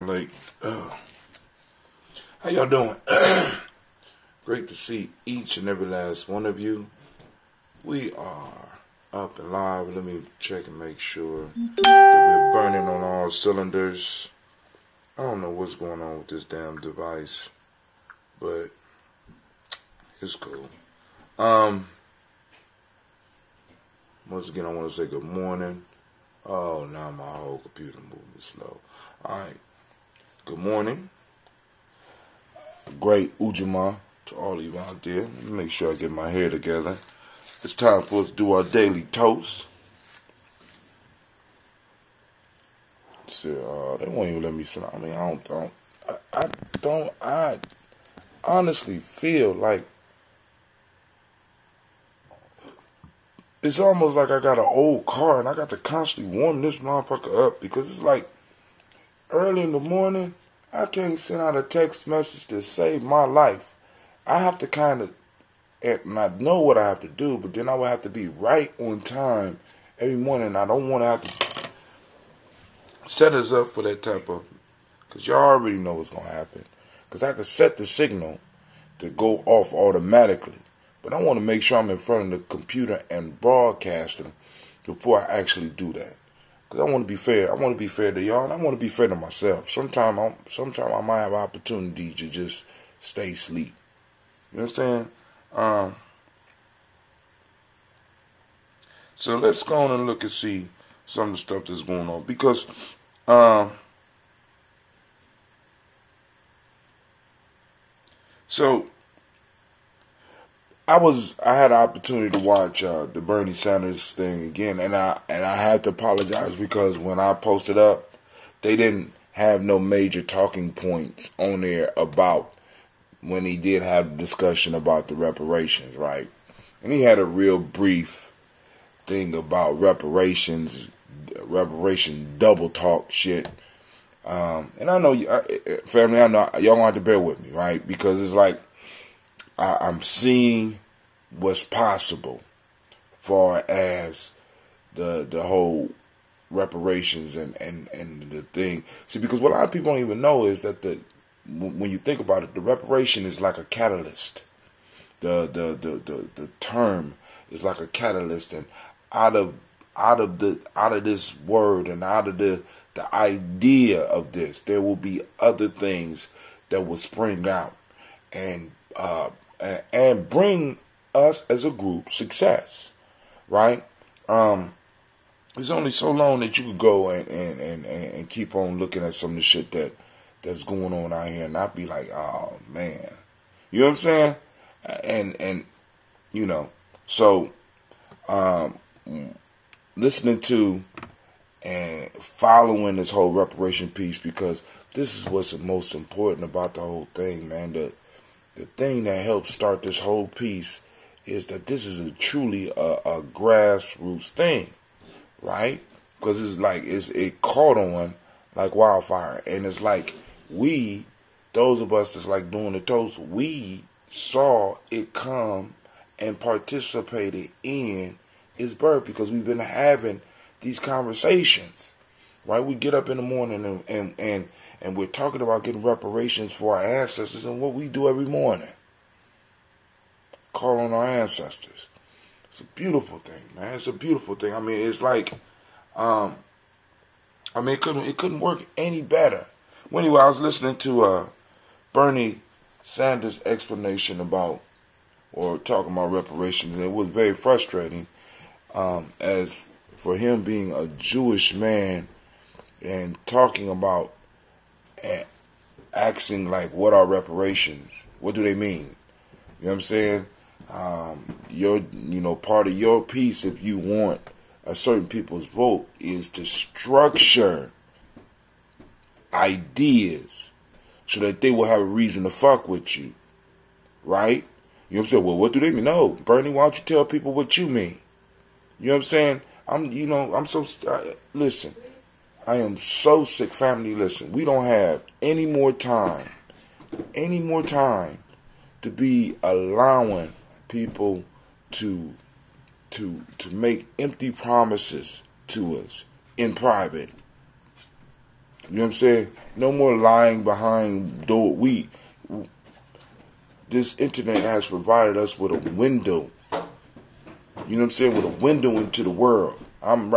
Like, how y'all doing? Great to see each and every last one of you. We are up and live. Let me check and make sure that we're burning on all cylinders. I don't know what's going on with this damn device, but it's cool. Once again, I want to say good morning. Oh, now my whole computer moving slow. Alright. Good morning. Great Ujamaa to all of you out there. Let me make sure I get my hair together. It's time for us to do our daily toast. So, they won't even let me sit down. I mean, I honestly feel like it's almost like I got an old car and I got to constantly warm this motherfucker up because it's like early in the morning, I can't send out a text message to save my life. I have to kind of, and I know what I have to do, but then I would have to be right on time every morning. I don't want to have to set us up for that type of, because y'all already know what's going to happen. Because I can set the signal to go off automatically. But I want to make sure I'm in front of the computer and broadcasting before I actually do that. Because I want to be fair. I want to be fair to y'all, and I want to be fair to myself. Sometimes I might have opportunities to just stay asleep. You understand? So let's go on and look and see some of the stuff that's going on. Because I had an opportunity to watch the Bernie Sanders thing again, and I had to apologize because when I posted up, they didn't have no major talking points on there about when he did have a discussion about the reparations, right? And he had a real brief thing about reparation double talk shit. And I know, family, I know y'all gonna have to bear with me, right? Because it's like I'm seeing what's possible far as the whole reparations and the thing. See, because what a lot of people don't even know is that when you think about it, the reparation is like a catalyst. The term is like a catalyst, and out of this word and out of the idea of this, there will be other things that will spring out and bring us as a group success, right? It's only so long that you could go and keep on looking at some of the shit that's going on out here and not be like, oh man, you know what I'm saying? And you know, so listening to and following this whole reparation piece, because this is what's the most important about the whole thing, man. The thing that helps start this whole piece is that this is truly a grassroots thing, right? Because it's like it caught on like wildfire, and it's like those of us that's like doing the toast, we saw it come and participated in its birth because we've been having these conversations, right? We get up in the morning and we're talking about getting reparations for our ancestors, and what we do every morning, call on our ancestors. It's a beautiful thing, man. It's a beautiful thing. I mean, it's like, it couldn't work any better. Well, anyway, I was listening to Bernie Sanders' explanation about, or talking about reparations, and it was very frustrating, as for him being a Jewish man and talking about asking like, what are reparations? What do they mean? You know what I'm saying? Part of your piece, if you want a certain people's vote, is to structure ideas so that they will have a reason to fuck with you, right? You know what I'm saying? Well, what do they mean? No, Bernie, why don't you tell people what you mean? You know what I'm saying? Listen, I am so sick, family. Listen, we don't have any more time to be allowing people to make empty promises to us in private. You know what I'm saying? No more lying behind door. This internet has provided us with a window. You know what I'm saying? With a window into the world. I'm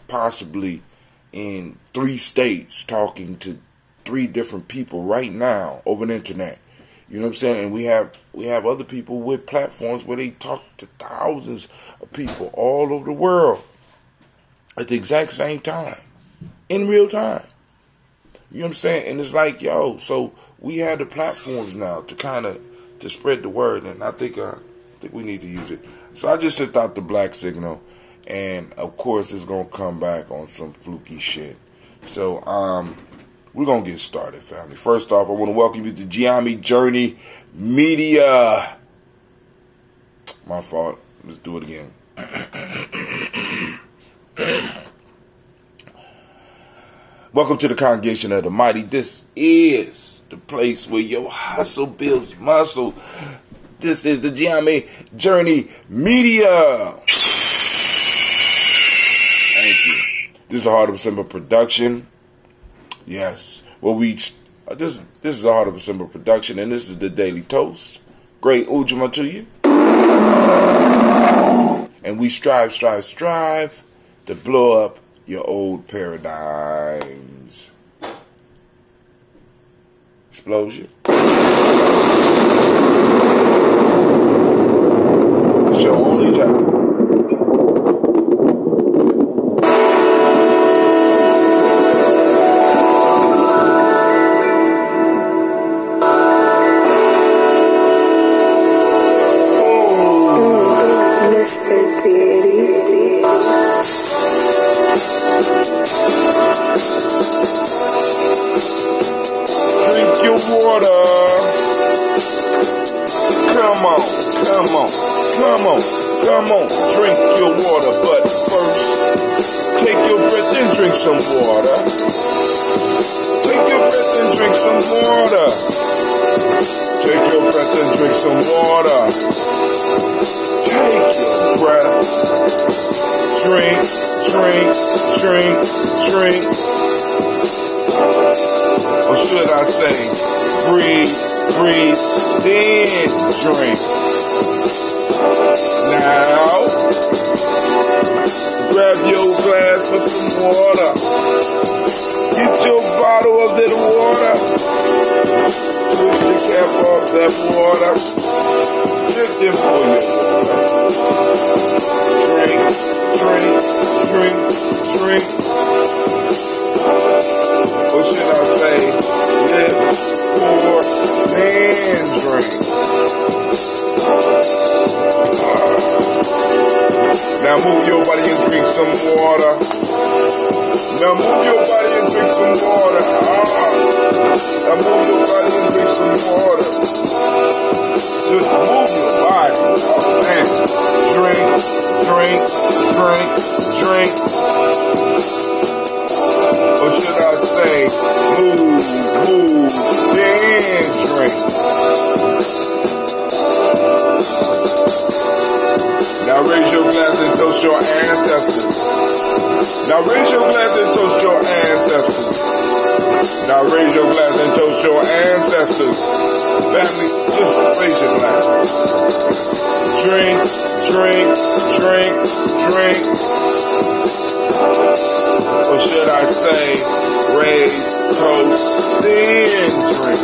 possibly in 3 states talking to 3 different people right now over the internet. You know what I'm saying? And we have other people with platforms where they talk to thousands of people all over the world at the exact same time, in real time. You know what I'm saying? And it's like, yo, so we have the platforms now to spread the word, and I think we need to use it. So I just sent out the black signal, and of course it's gonna come back on some fluky shit. So we're gonna get started, family. First off, I want to welcome you to Ujamaa Journey Media. My fault. Let's do it again. Welcome to the congregation of the mighty. This is the place where your hustle builds muscle. This is the Ujamaa Journey Media. Thank you. This is a Heart of December production. Yes. Well, this is a Heart of December production, and this is the Daily Toast. Great Ujamaa to you. And we strive to blow up your old paradigms. Explosion. It's your only job. Come on, drink your water, but first, take your breath and drink some water. Take your breath and drink some water. Take your breath and drink some water. Take your breath. Drink. Or should I say, breathe, then drink. Now, grab your glass for some water. Get your bottle of that water. Twist the cap off that water. Just it for you. Drink. Or should I say, live, pour, and drink. Now move your body and drink some water. Now move your body and drink some water. Now move your body and drink some water. Just move your body. Man. Drink. Or should I say, move, then drink. Now raise your glass and toast your ancestors. Now raise your glass and toast your ancestors. Now raise your glass and toast your ancestors. Family, just raise your glass. Drink. Or should I say, raise, toast, then drink.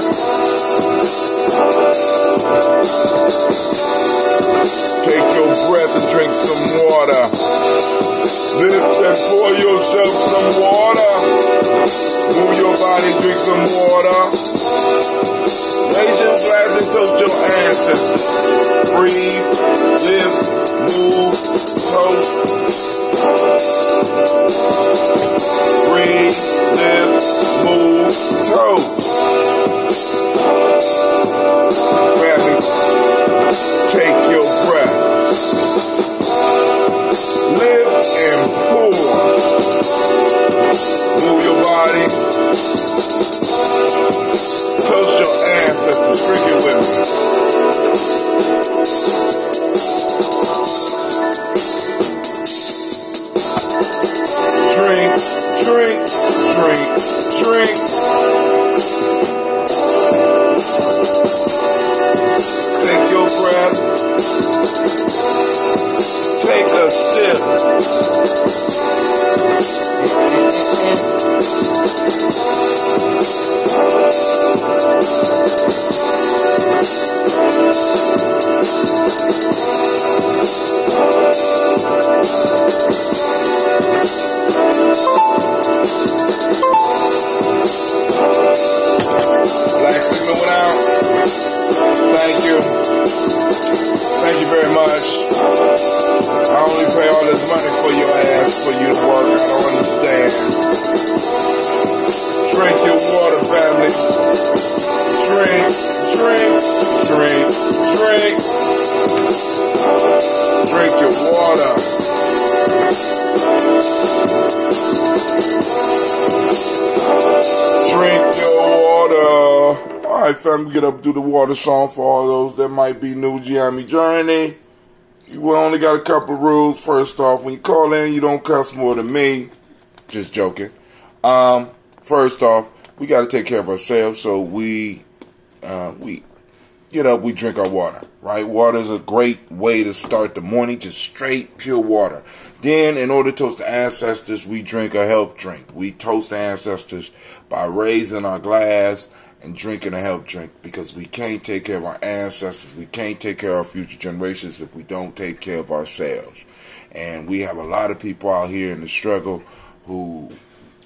Take your breath and drink some water. Lift and pour yourself some water. Move your body, drink some water. Raise your glass and toast your ancestors. Breathe, live, move, toast. Breathe, live, move, toast. Grab it. Take your breath. Live and pour. Move your body. Toast your ancestors. Drink it with me. Drink. Thank you very much. I only pay all this money for your ass for you to work. I don't understand. Drink your water, family. Drink, drink, drink, drink. Drink your water. Drink your water. Alright, fam, get up, do the water song for all those that might be new Ujamaa journey. We only got a couple rules. First off, when you call in, you don't cuss more than me. Just joking. First off, we got to take care of ourselves, so we get up, we drink our water, right? Water is a great way to start the morning, just straight, pure water. Then, in order to toast the ancestors, we drink a health drink. We toast the ancestors by raising our glass and drinking a health drink, because we can't take care of our ancestors, we can't take care of our future generations if we don't take care of ourselves. And we have a lot of people out here in the struggle who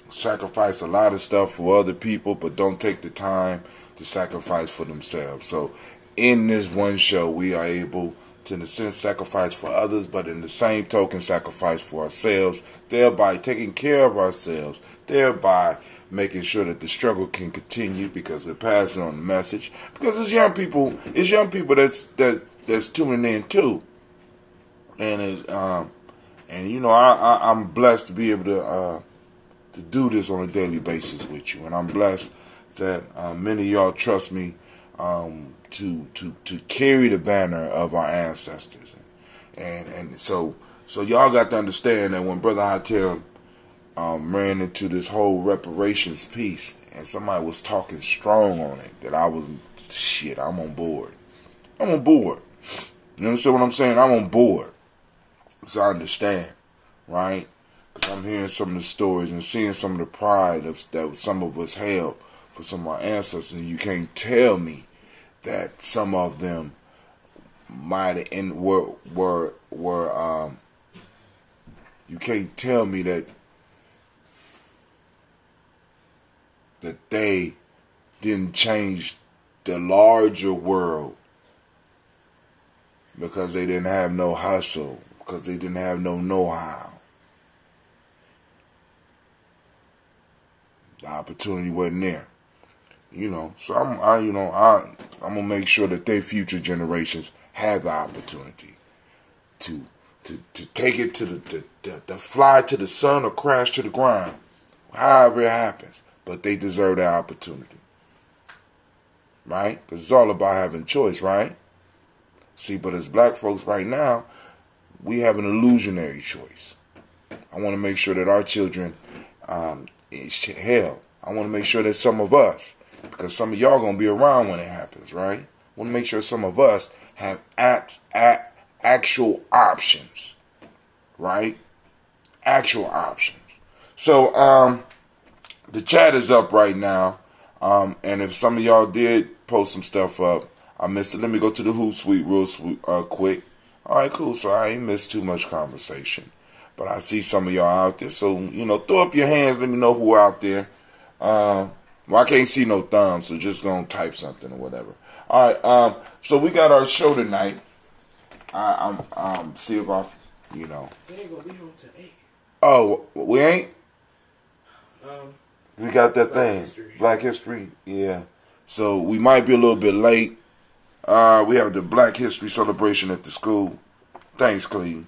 sacrifice a lot of stuff for other people, but don't take the time to sacrifice for themselves. So in this one show, we are able to, in a sense, sacrifice for others, but in the same token, sacrifice for ourselves, thereby taking care of ourselves, thereby making sure that the struggle can continue, because we're passing on the message. Because it's young people that's tuning in too, and I'm blessed to be able to do this on a daily basis with you, and I'm blessed that many of y'all trust me to carry the banner of our ancestors, and so y'all got to understand that when Brother Hotel ran into this whole reparations piece, and somebody was talking strong on it, that I was, shit, I'm on board. I'm on board. You understand what I'm saying? I'm on board. So I understand, right? Because I'm hearing some of the stories and seeing some of the pride that some of us held for some of our ancestors, and you can't tell me that some of them might have were you can't tell me that they didn't change the larger world because they didn't have no hustle, because they didn't have no know-how. The opportunity wasn't there. So I'm gonna make sure that their future generations have the opportunity to take it to the fly to the sun or crash to the ground, however it happens. But they deserve that opportunity, right? Because it's all about having choice, right? See, but as black folks right now, we have an illusionary choice. I want to make sure that our children, I want to make sure that some of us, because some of y'all going to be around when it happens, right? I want to make sure some of us have actual options, right? Actual options. So, the chat is up right now, and if some of y'all did post some stuff up, I missed it. Let me go to the Hootsuite real quick. All right, cool. So I ain't missed too much conversation, but I see some of y'all out there. So throw up your hands. Let me know who out there. Well, I can't see no thumbs, so just gonna type something or whatever. All right. So we got our show tonight. I'm see if I, We ain't gonna be home till 8. Oh, we ain't. We got that Black thing, History. Black History, yeah. So we might be a little bit late. We have the Black History celebration at the school. Thanks, Cleve.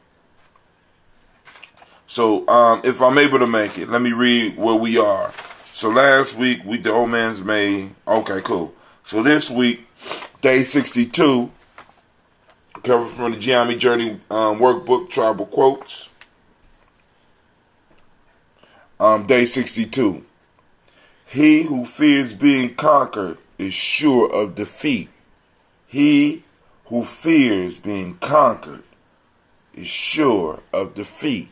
So if I'm able to make it, let me read where we are. So last week, the old man's made. Okay, cool. So this week, day 62, covered from the Ujamaa Journey workbook, Tribal Quotes. Day 62. He who fears being conquered is sure of defeat. He who fears being conquered is sure of defeat.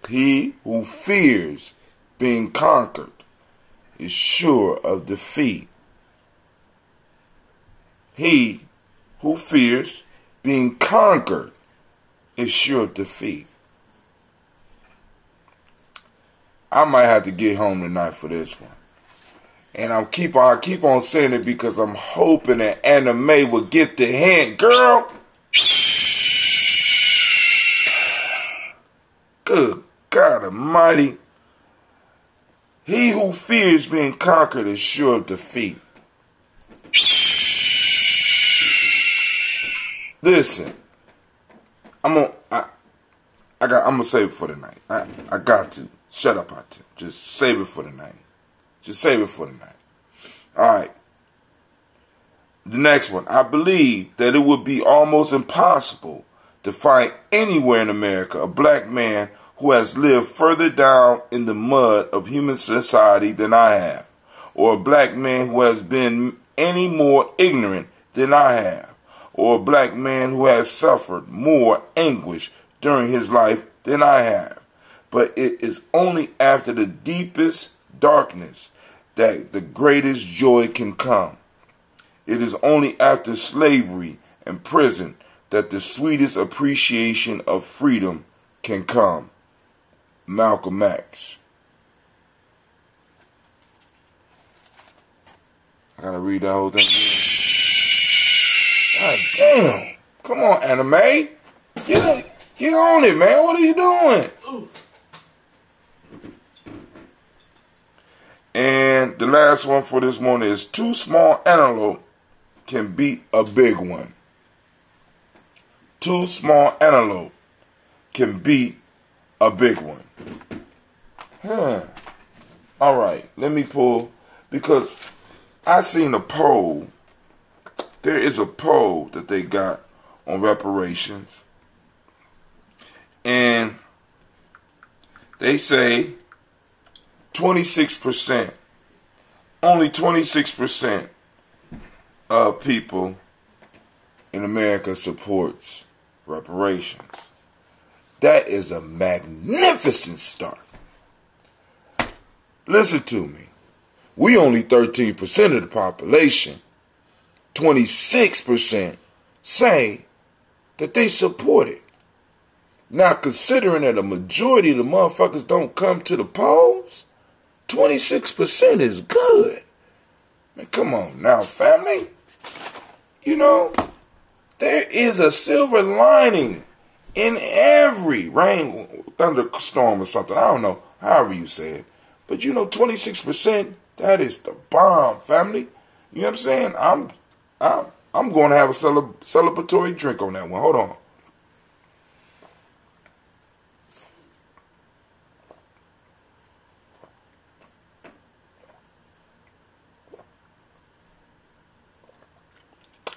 He who fears being conquered is sure of defeat. He who fears being conquered is sure of defeat. I might have to get home tonight for this one. And I keep on saying it because I'm hoping that anime will get the hint, girl. Good God Almighty. He who fears being conquered is sure of defeat. Listen, I'm gonna save it for the night. I got to. Shut up out there. Just save it for the night. Just save it for the night. Alright. The next one. I believe that it would be almost impossible to find anywhere in America a black man who has lived further down in the mud of human society than I have, or a black man who has been any more ignorant than I have, or a black man who has suffered more anguish during his life than I have. But it is only after the deepest darkness that the greatest joy can come. It is only after slavery and prison that the sweetest appreciation of freedom can come. Malcolm X. I gotta read that whole thing again. God damn. Come on, anime. Get on it, man. What are you doing? And the last one for this morning is 2 small antelope can beat a big one. 2 small antelope can beat a big one. All right, let me pull, because I seen a poll. There is a poll that they got on reparations. And they say 26%, only 26% of people in America supports reparations. That is a magnificent start. Listen to me. We only 13% of the population. 26% say that they support it. Now, considering that a majority of the motherfuckers don't come to the polls, 26% is good. Man, come on now, family. You know, there is a silver lining in every rain, thunderstorm or something. I don't know, however you say it. But you know, 26%, that is the bomb, family. You know what I'm saying? I'm going to have a celebratory drink on that one. Hold on.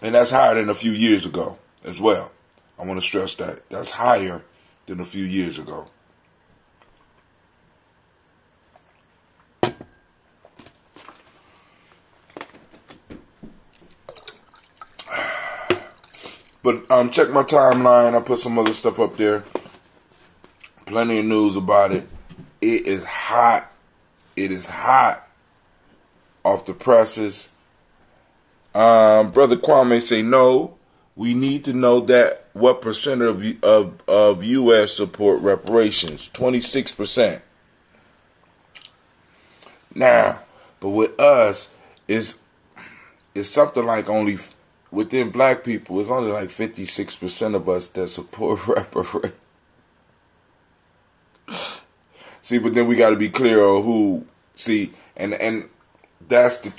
And that's higher than a few years ago as well. I want to stress that. That's higher than a few years ago. But check my timeline. I put some other stuff up there. Plenty of news about it. It is hot. It is hot off the presses. Brother Kwame say no. We need to know that what percent of U.S. support reparations? 26%. Now, but with us, it's something like only within black people, it's only like 56% of us that support reparations. See, but then we got to be clear on who. See, and that's the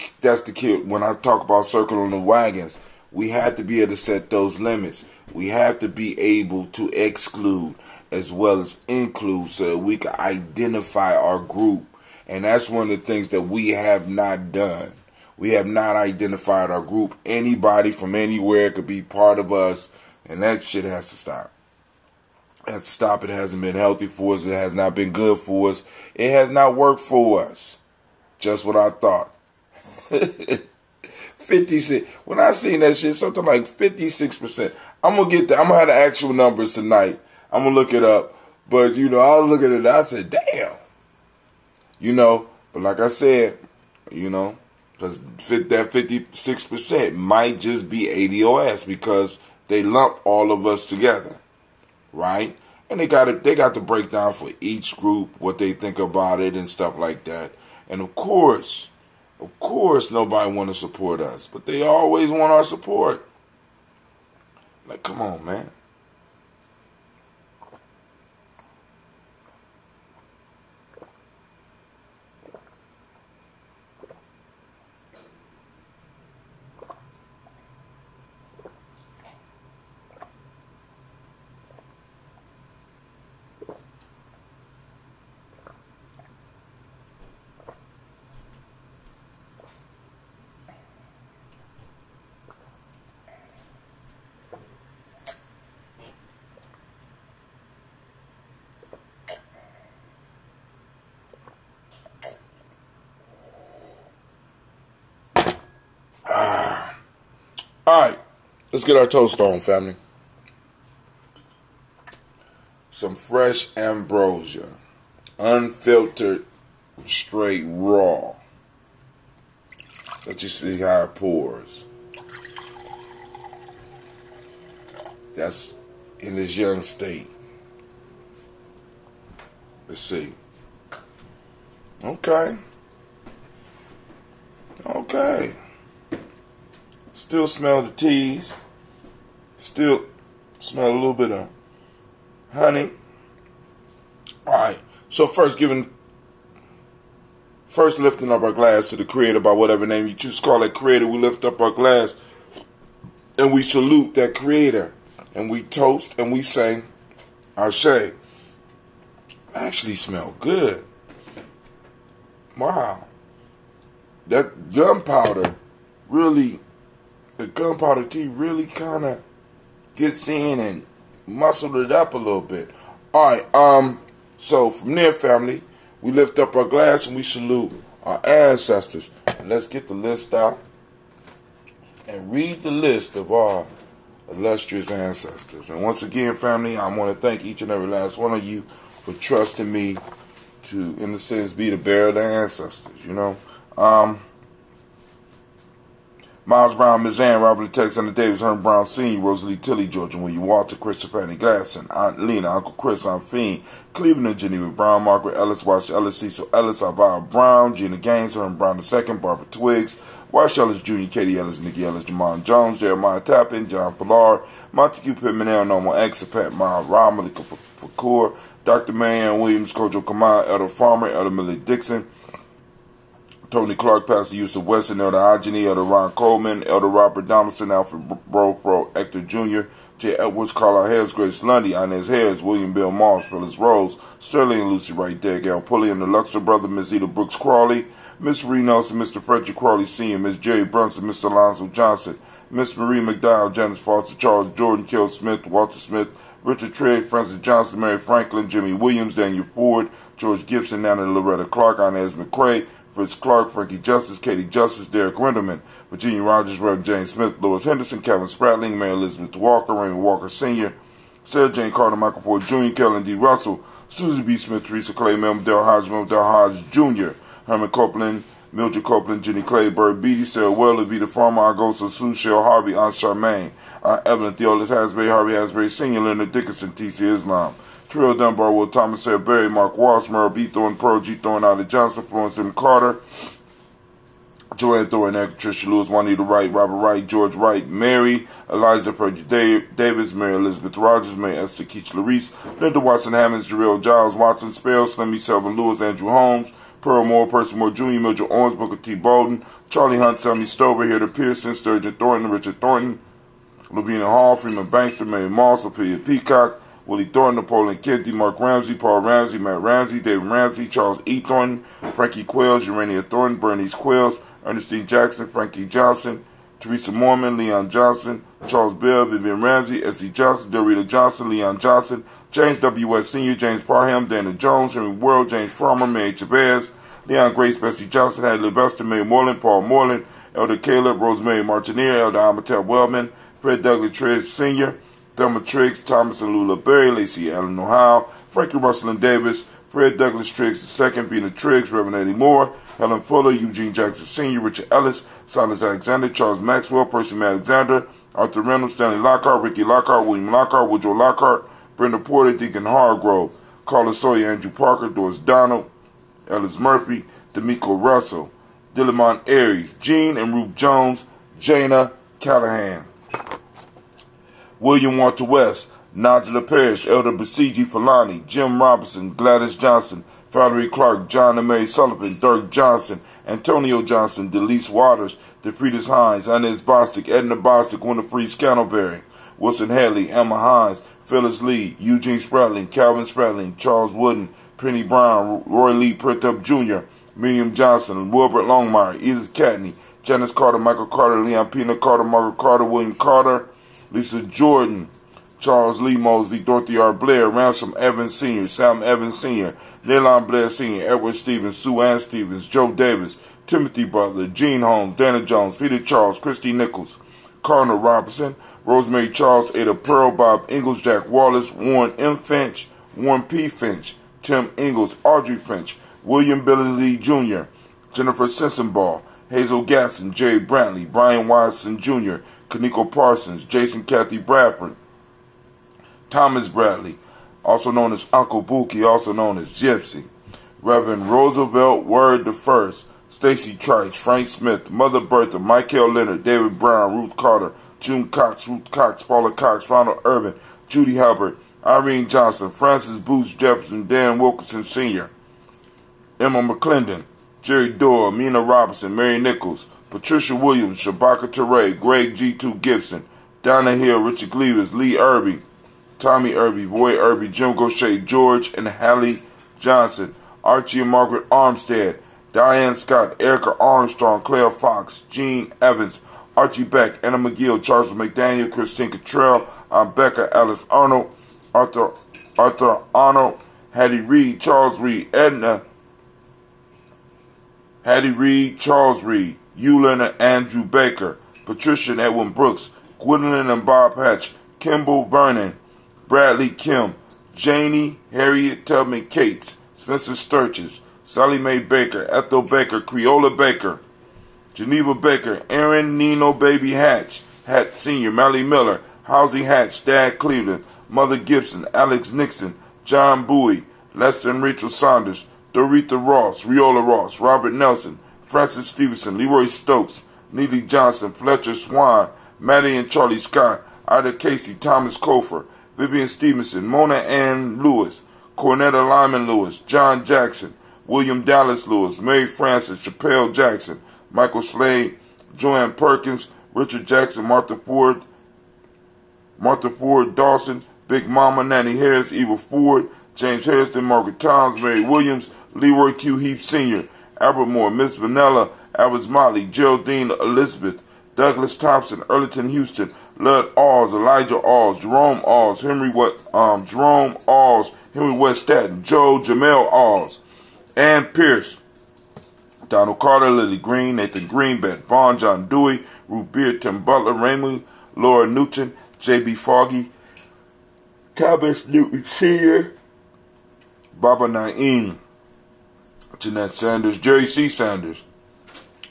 key. When I talk about circling the wagons, we have to be able to set those limits. We have to be able to exclude as well as include so that we can identify our group. And that's one of the things that we have not done. We have not identified our group. Anybody from anywhere could be part of us, and that shit has to stop. It has to stop. It hasn't been healthy for us. It has not been good for us. It has not worked for us. Just what I thought. 56. When I seen that shit, something like 56%. I'm gonna get that. I'm gonna have the actual numbers tonight. I'm gonna look it up. But you know, I was looking at it. I said, "Damn." You know, but like I said, you know, because that 56% might just be ADOS because they lump all of us together, right? And they got the breakdown for each group, what they think about it and stuff like that. And of course, Of course, nobody want to support us, but they always want our support. Like, come on, man. All right, let's get our toast on, family. Some fresh ambrosia, unfiltered, straight raw. Let you see how it pours. That's in this young state. Let's see. Okay. Still smell the teas. Still smell a little bit of honey. Alright. So first lifting up our glass to the Creator by whatever name you choose to call that Creator. We lift up our glass and we salute that Creator. And we toast and we say, Ashe. Actually smell good. Wow. That gunpowder really, the gunpowder tea really kind of gets in and muscled it up a little bit. Alright, so from there, family, we lift up our glass and we salute our ancestors. Let's get the list out and read the list of our illustrious ancestors. And once again, family, I want to thank each and every last one of you for trusting me to, in a sense, be the bearer of the ancestors, you know. Miles Brown, Ms. Ann, Robert Alexander Davis, Herman Brown Sr., Rosalie Tilly, George and William Walter, Christopher Fanny Glasson, Aunt Lena, Uncle Chris, Aunt Fiend, Cleveland and Geneva Brown, Margaret Ellis, Wash Ellis, Cecil Ellis, Alvaro Brown, Gina Gaines, Herman Brown II, Barbara Twiggs, Wash Ellis Jr., Katie Ellis, Nikki Ellis, Jamon Jones, Jeremiah Tappan, John Fallard, Montague Pittman, Normal X, Pat Miles, Rob, Malika Fakur, Dr. Marianne Williams, Kojo Kamal, Elder Farmer, Elder Millie Dixon, Tony Clark, Pastor Yusuf Weston, Elder Ageni, Elder Ron Coleman, Elder Robert Donaldson, Alfred Brofro, Hector Jr., J. Edwards, Carlisle Harris, Grace Lundy, Inez Harris, William Bill Moss, Phyllis Rose, Sterling and Lucy Wright, Derek L. Pulley, and the Luxor brother, Miss Eda Brooks Crawley, Miss Marie Nelson, Mr. Frederick Crawley Sr., Miss Jerry Brunson, Mr. Alonzo Johnson, Miss Marie McDowell, Janice Foster, Charles Jordan, Kill Smith, Walter Smith, Richard Trigg, Francis Johnson, Mary Franklin, Jimmy Williams, Daniel Ford, George Gibson, Nana Loretta Clark, Inez McCrae, Fritz Clark, Frankie Justice, Katie Justice, Derek Renderman, Virginia Rogers, Reverend James Smith, Louis Henderson, Kevin Spratling, Mary Elizabeth Walker, Raymond Walker Sr., Sarah Jane Carter, Michael Ford Jr., Kellen D. Russell, Susie B. Smith, Teresa Clay, Mel Del Hodge Jr., Herman Copeland, Mildred Copeland, Jenny Clay, Bird Beatty, Sarah Weller, Vita Farmer, Augusta, Sue Shell Harvey, Aunt Charmaine, Evelyn Theolis Hasbury, Harvey Hasbury Sr., Leonard Dickinson, T.C. Islam, Trill Dunbar, Will Thomas, Sarah Berry, Mark Walsh, Merle B. Thorne, Pearl G. Thorne, Ida Johnson, Florence M. Carter, Joanne Thorne, Tricia Lewis, Juanita Wright, Robert Wright, George Wright, Mary, Eliza Purdy Davis, Mary Elizabeth Rogers, Mary Esther Keach Larice, Linda Watson Hammonds, Jarrell Giles, Watson Spell, Slimmy Selvin Lewis, Andrew Holmes, Pearl Moore, Percy Moore Jr., Mildred Owens, Booker T. Bolden, Charlie Hunt, Sammy Stover, Hilda Pearson, Sturgeon Thornton, Richard Thornton, Lavina Hall, Freeman Bankster, Mary Moss, Ophelia Peacock, Willie Thornton, Napoleon Kennedy, Mark Ramsey, Paul Ramsey, Matt Ramsey, David Ramsey, Charles E. Thornton, Frankie Quills, Urania Thornton, Bernice Quills, Ernestine Jackson, Frankie Johnson, Teresa Mormon, Leon Johnson, Charles Bell, Vivian Ramsey, S.E. Johnson, Dorita Johnson, Leon Johnson, James W. West Sr., James Parham, Dana Jones, Henry World, James Farmer, Mary Chavez, Leon Grace, Bessie Johnson, Hadley Buster, May Moreland, Paul Moreland, Elder Caleb, Rosemary Martineer, Elder Amatel Wellman, Fred Douglas Triggs Sr., Thelma Triggs, Thomas and Lula Berry, Lacey Allen Ohio, Frankie Russell and Davis, Fred Douglas Triggs II, Bina Triggs, Reverend Eddie Moore, Helen Fuller, Eugene Jackson Sr., Richard Ellis, Silas Alexander, Charles Maxwell, Percy Alexander, Arthur Reynolds, Stanley Lockhart, Ricky Lockhart, William Lockhart, Woodrow Lockhart, Brenda Porter, Deacon Hargrove, Carla Sawyer, Andrew Parker, Doris Donald, Ellis Murphy, D'Amico Russell, Dillamon Aries, Jean and Ruth Jones, Jana Callahan. William Walter West, Nigella Parrish, Elder Basiji Falani, Jim Robinson, Gladys Johnson, Valerie Clark, John and Mary Sullivan, Dirk Johnson, Antonio Johnson, Delise Waters, DeFridas Hines, Inez Bostic, Edna Bostic, Winifred Scantleberry, Wilson Hadley, Emma Hines, Phyllis Lee, Eugene Spratling, Calvin Spratling, Charles Wooden, Penny Brown, Roy Lee Printup Jr., Miriam Johnson, Wilbert Longmire, Edith Catney, Janice Carter, Michael Carter, Leon Pina Carter, Margaret Carter, William Carter, Lisa Jordan, Charles Lee Mosley, Dorothy R. Blair, Ransom Evans Sr., Sam Evans Sr., Nylon Blair Sr., Edward Stevens, Sue Ann Stevens, Joe Davis, Timothy Butler, Gene Holmes, Dana Jones, Peter Charles, Christy Nichols, Cardinal Robinson, Rosemary Charles, Ada Pearl, Bob Ingalls, Jack Wallace, Warren M. Finch, Warren P. Finch, Tim Ingalls, Audrey Finch, William Billingsley Jr., Jennifer Sensenball, Hazel Gatson, Jerry Brantley, Brian Watson Jr., Kaniko Parsons, Jason Kathy Bradford, Thomas Bradley, also known as Uncle Bookie, also known as Gypsy, Reverend Roosevelt Word I, Stacy Trice, Frank Smith, Mother Bertha, Michael Leonard, David Brown, Ruth Carter, June Cox, Ruth Cox, Paula Cox, Ronald Irvin, Judy Hubbard, Irene Johnson, Francis Booth Jefferson, Dan Wilkinson Sr., Emma McClendon, Jerry Doyle, Mina Robinson, Mary Nichols, Patricia Williams, Shabaka Teray, Greg G2 Gibson, Donna Hill, Richard Cleavers, Lee Irby, Tommy Irby, Roy Irby, Jim Gaucher, George and Hallie Johnson, Archie and Margaret Armstead, Diane Scott, Erica Armstrong, Claire Fox, Gene Evans, Archie Beck, Anna McGill, Charles McDaniel, Christine Cottrell, Becca, Alice Arnold, Arthur Arnold, Hattie Reed, Charles Reed, Edna, Hattie Reed, Charles Reed, Eulin and Andrew Baker, Patricia and Edwin Brooks, Gwendolyn and Bob Hatch, Kimball Vernon, Bradley Kim, Janie, Harriet Tubman Cates, Spencer Sturges, Sally Mae Baker, Ethel Baker, Creola Baker, Geneva Baker, Aaron Nino Baby Hatch, Hatch Sr., Mally Miller, Housie Hatch, Stad Cleveland, Mother Gibson, Alex Nixon, John Bowie, Lester and Rachel Saunders, Dorita Ross, Riola Ross, Robert Nelson, Francis Stevenson, Leroy Stokes, Neely Johnson, Fletcher Swan, Maddie and Charlie Scott, Ida Casey, Thomas Kofer, Vivian Stevenson, Mona Ann Lewis, Cornetta Lyman Lewis, John Jackson, William Dallas Lewis, Mary Francis, Chappelle Jackson, Michael Slade, Joanne Perkins, Richard Jackson, Martha Ford Dawson, Big Mama, Nanny Harris, Eva Ford, James Harrison, Margaret Towns, Mary Williams, Leroy Q. Heap Sr., Albert Moore, Miss Vanilla, Albert Motley, Geraldine Elizabeth, Douglas Thompson, Earlington Houston, Lud Alls, Elijah Alls, Jerome Alls, Henry West Staten, Joe Jamel Alls, Ann Pierce, Donald Carter, Lily Green, Nathan Green, Beth Bond, John Dewey, Ruth Beard, Tim Butler, Raymond, Laura Newton, J.B. Foggy, Thomas Newton Sr., Baba Naeem, Jeanette Sanders, Jerry C. Sanders,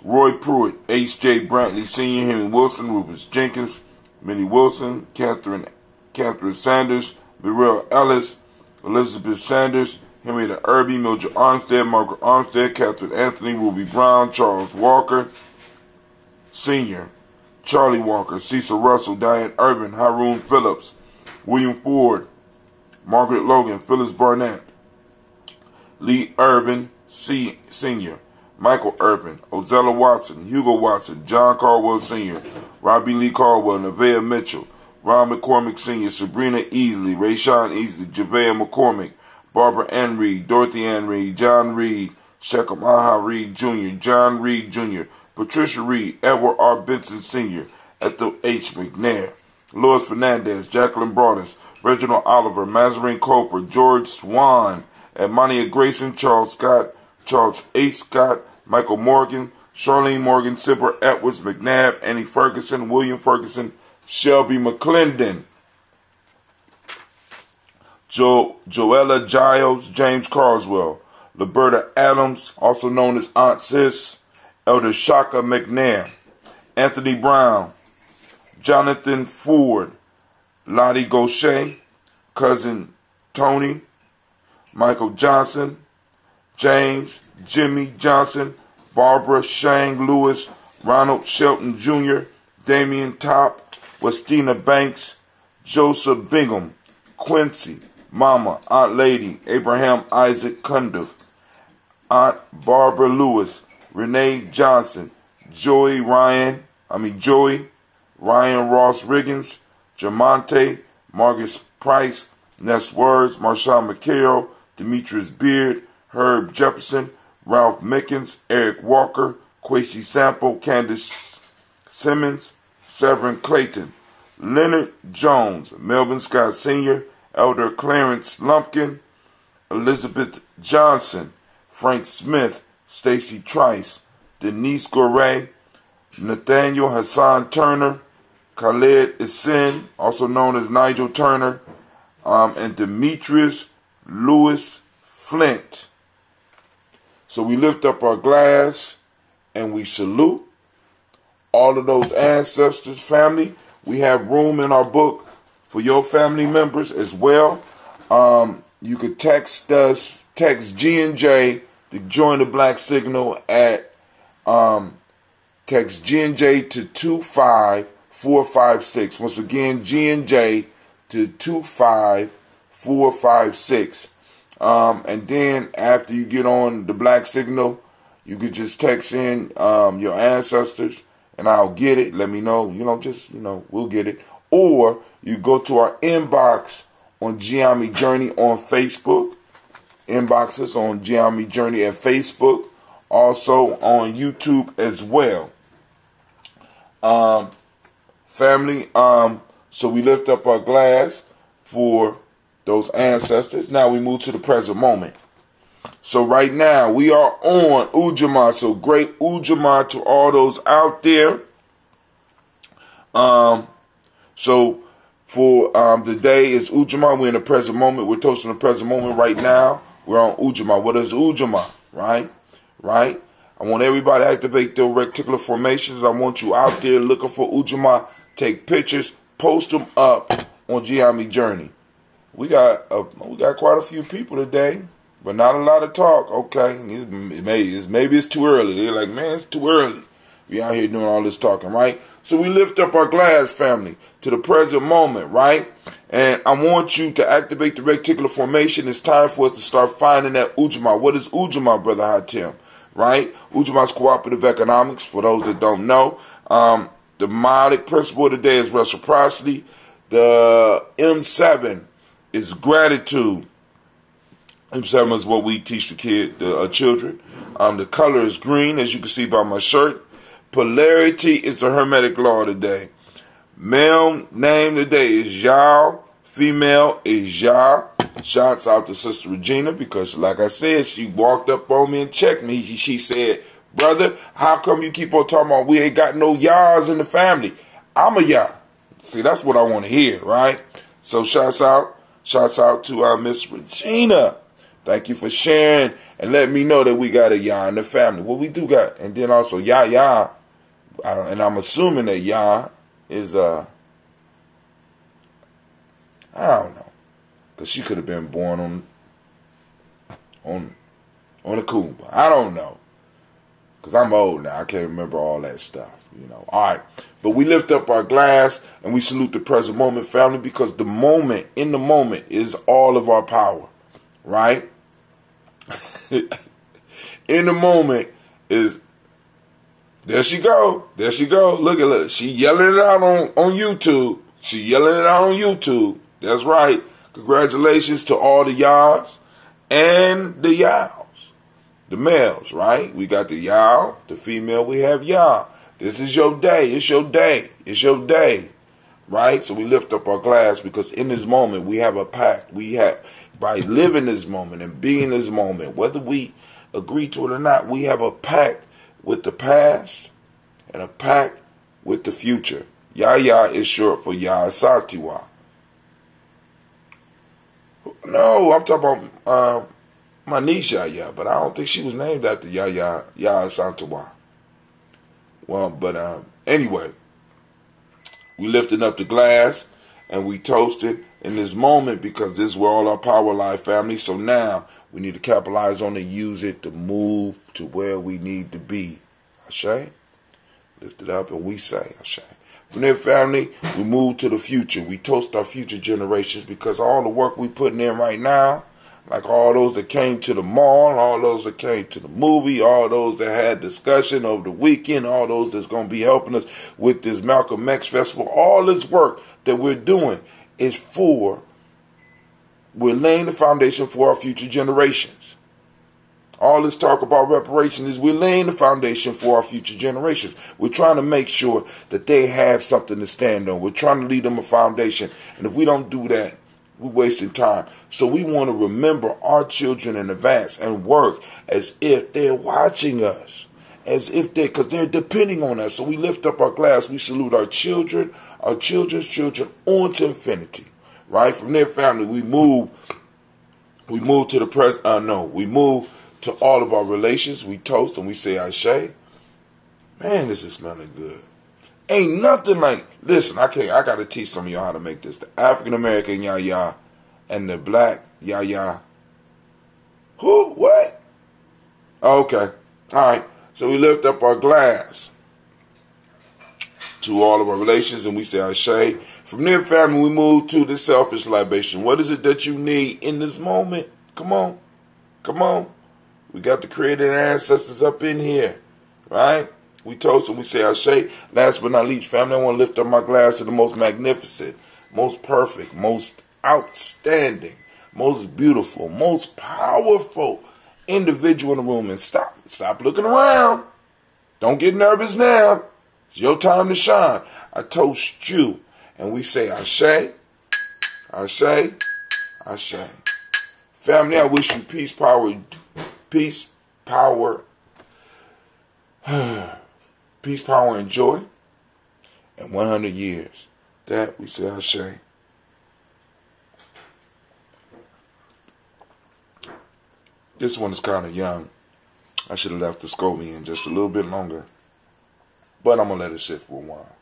Roy Pruitt, H.J. Brantley Sr., Henry Wilson, Rufus Jenkins, Minnie Wilson, Catherine Sanders, Burrell Ellis, Elizabeth Sanders, Henrietta Irby, Mildred Armstead, Margaret Armstead, Catherine Anthony, Ruby Brown, Charles Walker Sr., Charlie Walker, Cecil Russell, Diane Urban, Haroon Phillips, William Ford, Margaret Logan, Phyllis Barnett, Lee Urban Sr., Michael Urban, Ozella Watson, Hugo Watson, John Caldwell Sr., Robbie Lee Caldwell, Nevaeh Mitchell, Ron McCormick Sr., Sabrina Easley, Rayshawn Easley, Javea McCormick, Barbara Ann Reed, Dorothy Ann Reed, John Reed, Shechem Aha Reed Jr., John Reed Jr., Patricia Reed, Edward R. Benson Sr., Ethel H. McNair, Lois Fernandez, Jacqueline Broadus, Reginald Oliver, Mazarine Coper, George Swan, Edmonia Grayson, Charles Scott, Charles H. Scott, Michael Morgan, Charlene Morgan, Sipper Edwards, McNabb, Annie Ferguson, William Ferguson, Shelby McClendon, Joella Giles, James Carswell, Liberta Adams, also known as Aunt Sis, Elder Shaka McNair, Anthony Brown, Jonathan Ford, Lottie Gaucher, Cousin Tony, Michael Johnson, James, Jimmy Johnson, Barbara Shang Lewis, Ronald Shelton Jr., Damian Top, Westina Banks, Joseph Bingham, Quincy, Mama, Aunt Lady, Abraham Isaac Cundiff, Aunt Barbara Lewis, Renee Johnson, Joey, Ryan Ross Riggins, Jamonte, Marcus Price, Ness Words, Marshawn McHale, Demetrius Beard, Herb Jefferson, Ralph Mickens, Eric Walker, Quasi Sample, Candace Simmons, Severin Clayton, Leonard Jones, Melvin Scott Sr., Elder Clarence Lumpkin, Elizabeth Johnson, Frank Smith, Stacy Trice, Denise Goray, Nathaniel Hassan Turner, Khaled Isin, also known as Nigel Turner, and Demetrius Lewis Flint. So we lift up our glass and we salute all of those ancestors, family. We have room in our book for your family members as well. You could text us, text G&J to join the Black Signal at text G&J to 25456. Once again, G&J to 25456. And then after you get on the Black Signal, you could just text in your ancestors and I'll get it. Let me know. We'll get it. Or you go to our inbox on Ujamaa Journey on Facebook. Inboxes on Ujamaa Journey at Facebook. Also on YouTube as well. Family, so we lift up our glass for those ancestors. Now we move to the present moment. So right now we are on Ujamaa. So great Ujamaa to all those out there. So for the day is Ujamaa. We're in the present moment. We're toasting the present moment right now. We're on Ujamaa. What is Ujamaa? Right? I want everybody to activate their reticular formations. I want you out there looking for Ujamaa. Take pictures, post them up on Ujamaa Journey. We got quite a few people today, but not a lot of talk. Okay, maybe it's too early. They're like, man, it's too early. We out here doing all this talking, right? So we lift up our glass, family, to the present moment, right? And I want you to activate the reticular formation. It's time for us to start finding that Ujamaa. What is Ujamaa, Brother Hatim? Right? Ujamaa is cooperative economics, for those that don't know. The modic principle of the day is reciprocity. The M7 is gratitude. M7 is what we teach the children. The color is green, as you can see by my shirt. Polarity is the hermetic law today. Male name today is Yao. Female is Ya. Shouts out to Sister Regina because, like I said, she walked up on me and checked me. She said, brother, how come you keep on talking about we ain't got no Yas in the family? I'm a Ya. See, that's what I want to hear, right? So shouts out to Miss Regina. Thank you for sharing and letting me know that we got a Ya in the family. Well, we do got, and then also Ya. And I'm assuming that Ya is, I don't know. Because she could have been born on a Kumba. I don't know. Because I'm old now. I can't remember all that stuff. All right. But we lift up our glass and we salute the present moment, family, because the moment, in the moment, is all of our power. Right? In the moment is... There she go. Look at her. She yelling it out on YouTube. That's right. Congratulations to all the Yas and the Yaos. The males, right? We got the Yao. The female, we have Ya. This is your day. It's your day. Right? So we lift up our glass because in this moment we have a pact. By living this moment and being this moment, whether we agree to it or not, we have a pact with the past and a pact with the future. Ya is short for Ya Asatiwa. No, I'm talking about my niece Ya, but I don't think she was named after Ya Asatiwa. Well, but anyway, we lifting up the glass and we toasted in this moment because this is where all our power lie, family. So now We need to capitalize on it, use it to move to where we need to be. Ashe? Lift it up and we say, Ashe. From there, family, we move to the future. We toast our future generations because all the work we putting in right now, like all those that came to the mall, all those that came to the movie, all those that had discussion over the weekend, all those that's going to be helping us with this Malcolm X Festival, all this work that we're doing is we're laying the foundation for our future generations. All this talk about reparations is we're laying the foundation for our future generations. We're trying to make sure that they have something to stand on. We're trying to leave them a foundation. And if we don't do that, we're wasting time. So we want to remember our children in advance and work as if they're watching us. As if because they're depending on us. So we lift up our glass. We salute our children, our children's children on to infinity. Right? From their family, we move to the present. We move to all of our relations. We toast and we say Ashe. Man, this is smelling good. Ain't nothing like, listen, I got to teach some of y'all how to make this. The African American yaya and the black yaya. Who? What? Okay. All right. So we lift up our glass to all of our relations and we say Ashe. From there, family, we move to the selfish libation. What is it that you need in this moment? Come on. Come on. We got the creator and ancestors up in here. Right? We toast and we say Ashe. Last but not least, family, I want to lift up my glass to the most magnificent, most perfect, most outstanding, most beautiful, most powerful individual in the room. And stop looking around. Don't get nervous now. It's your time to shine. I toast you. And we say Ashe, Ashe, Ashe. Family, I wish you peace, power, peace, power, and joy. And 100 years. That we say Ashe. This one is kind of young. I should have left the SCOBY in just a little bit longer. But I'm going to let it sit for a while.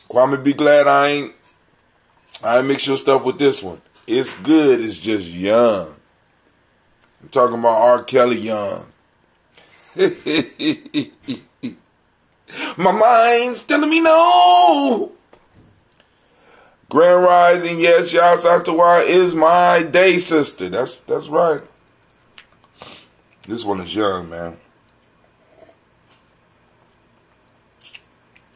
Kwame, be glad I ain't mix your stuff with this one. It's good, it's just young. I'm talking about R. Kelly young. My mind's telling me no. Grand Rising, yes, Yah Santawa is my day sister. That's right. This one is young, man.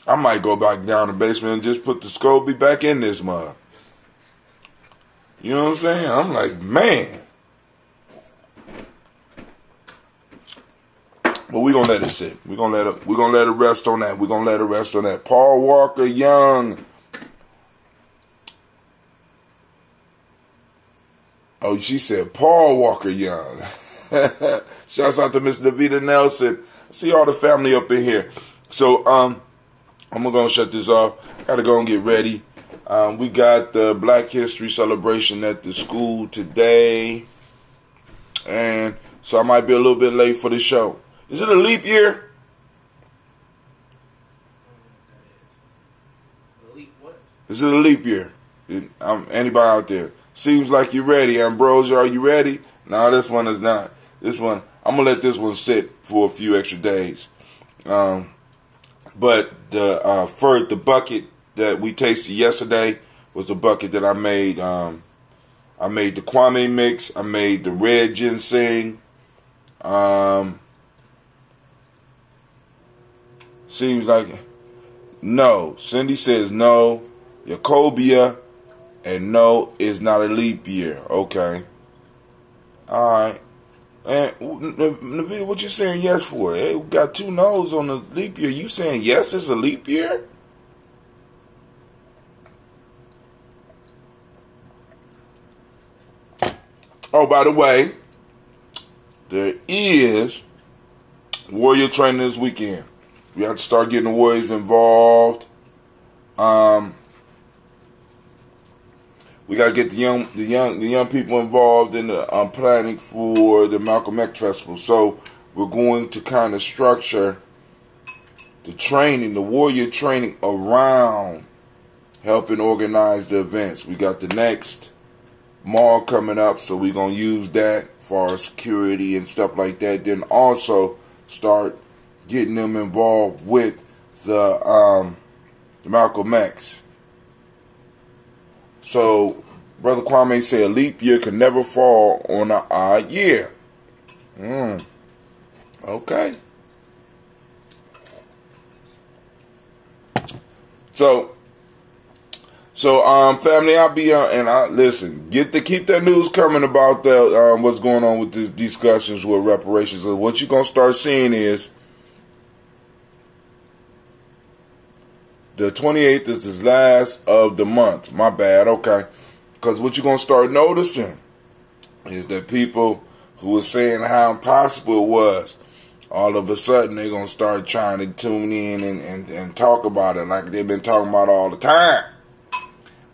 I might go back down the basement and just put the SCOBY back in this mug. You know what I'm saying? I'm like, man. But we're gonna let it sit. We're gonna let it rest on that. We're gonna let it rest on that. Paul Walker Young. Oh, she said Paul Walker Young. Shouts out to Miss Davita Nelson. See all the family up in here. So I'm gonna shut this off. Gotta go and get ready. We got the Black History celebration at the school today. And so I might be a little bit late for the show. Is it a leap year? A leap what? Is it a leap year? Anybody out there? Seems like you're ready. Ambrosia, are you ready? No, this one is not. This one, I'm going to let this one sit for a few extra days. But the bucket that we tasted yesterday was the bucket that I made. I made the Kwame mix. I made the red ginseng. Seems like no. Cindy says no. Jacobia and no is not a leap year. Okay. All right. And Navita, what you saying yes for? Hey, we got 2 no's on the leap year. You saying yes, it's a leap year? Oh, by the way, there is warrior training this weekend. We have to start getting the warriors involved. We gotta get the young people involved in the planning for the Malcolm X Festival. So we're going to kind of structure the training, the warrior training around helping organize the events. We got the next mall coming up, so we're going to use that for our security and stuff like that. Then also start getting them involved with the Malcolm X. So, Brother Kwame say a leap year can never fall on an odd year. Okay. So, family, I'll be and I listen. Keep that news coming about the what's going on with these discussions with reparations. What you're gonna start seeing is the 28th is the last of the month. My bad. Okay, because what you're gonna start noticing is that people who were saying how impossible it was, all of a sudden they're gonna start trying to tune in and talk about it like they've been talking about all the time.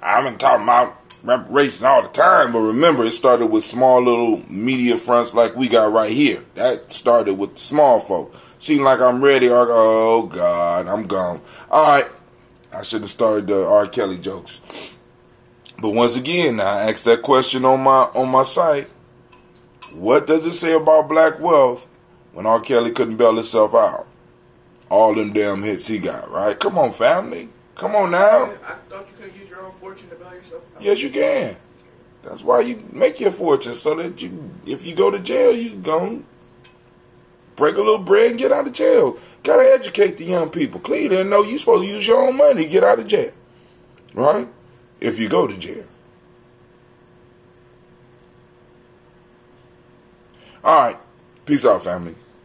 I've been talking about reparations all the time, but remember, it started with small little media fronts like we got right here. That started with the small folk. Seem like I'm ready. Oh, God, I'm gone. All right. I should have started the R. Kelly jokes. But once again, I asked that question on my site. What does it say about black wealth when R. Kelly couldn't bail himself out? All them damn hits he got, right? Come on, family. Come on now. I thought you could use your own fortune to bail yourself out. Yes, you can. That's why you make your fortune, so that if you go to jail, you go break a little bread and get out of jail. Gotta educate the young people. Clearly, they know you're supposed to use your own money to get out of jail, right? If you go to jail. All right. Peace out, family.